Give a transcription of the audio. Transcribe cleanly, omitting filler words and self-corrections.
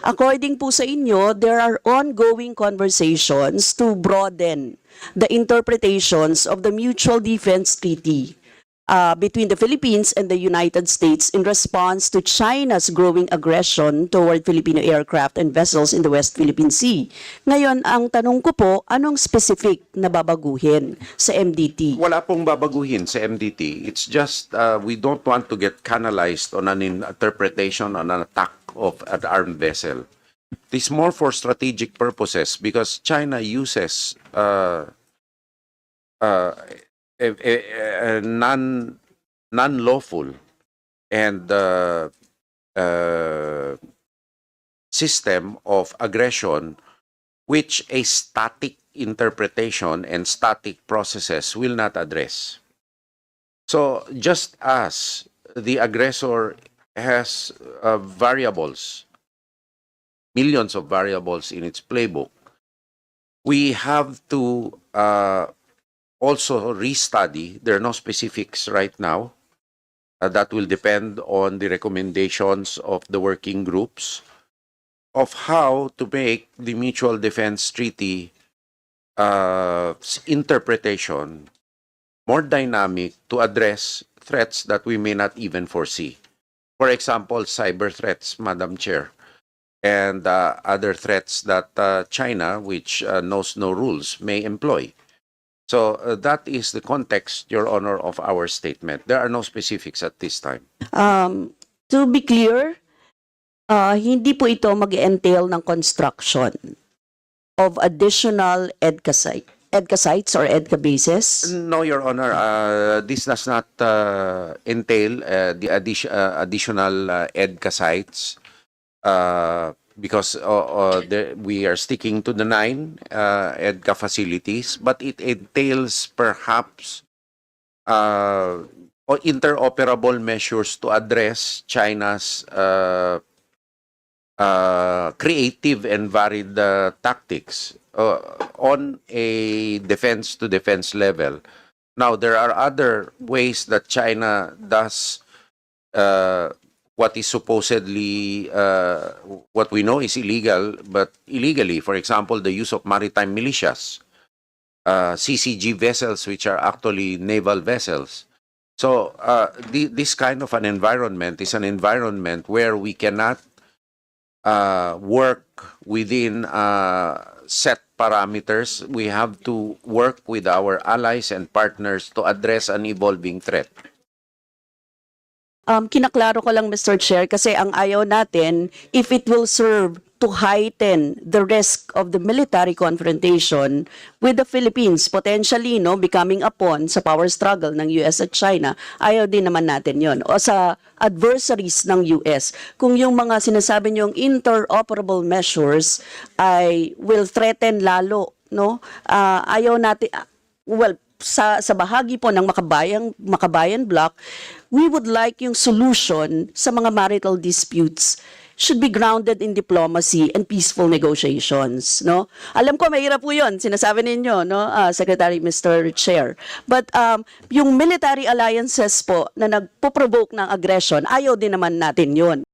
According po sa inyo, there are ongoing conversations to broaden the interpretations of the Mutual Defense Treaty between the Philippines and the United States in response to China's growing aggression toward Filipino aircraft and vessels in the West Philippine Sea. Ngayon, ang tanong ko po, anong specific na babaguhin sa MDT? Wala pong babaguhin sa MDT. It's just we don't want to get canalized on an interpretation on an attack of an armed vessel. It is more for strategic purposes because China uses a non-lawful and system of aggression which a static interpretation and static processes will not address. So just as the aggressor has variables, millions of variables in its playbook, we have to also restudy. There are no specifics right now. That will depend on the recommendations of the working groups of how to make the Mutual Defense Treaty interpretation more dynamic to address threats that we may not even foresee. For example, cyber threats, Madam Chair, and other threats that China, which knows no rules, may employ. So that is the context, Your Honor, of our statement. There are no specifics at this time. To be clear, hindi po ito mag-entail ng construction of additional Edca sites or Edca bases? No, Your Honor. This does not entail the additional Edca sites because we are sticking to the 9 Edca facilities, but it entails perhaps interoperable measures to address China's creative and varied tactics on a defense-to-defense level. Now, there are other ways that China does what is supposedly, what we know is illegal, but illegally. For example, the use of maritime militias, CCG vessels, which are actually naval vessels. So, this kind of an environment is an environment where we cannot work within set parameters. We have to work with our allies and partners to address an evolving threat. Kinaklaro ko lang, Mr. Chair, kasi ang ayaw natin, if it will serve to heighten the risk of the military confrontation with the Philippines, potentially becoming a pawn sa power struggle ng US at China, ayaw din naman natin yon. O sa adversaries ng US, kung yung mga sinasabi niyong interoperable measures ay will threaten lalo, ayaw natin, well, sa bahagi po ng Makabayan Bloc, we would like yung solution sa mga marital disputes should be grounded in diplomacy and peaceful negotiations, Alam ko mahirap po 'yon, sinasabi ninyo, Secretary Mr. Chair. But yung military alliances po na nagpo-provoke ng aggression, ayaw din naman natin 'yon.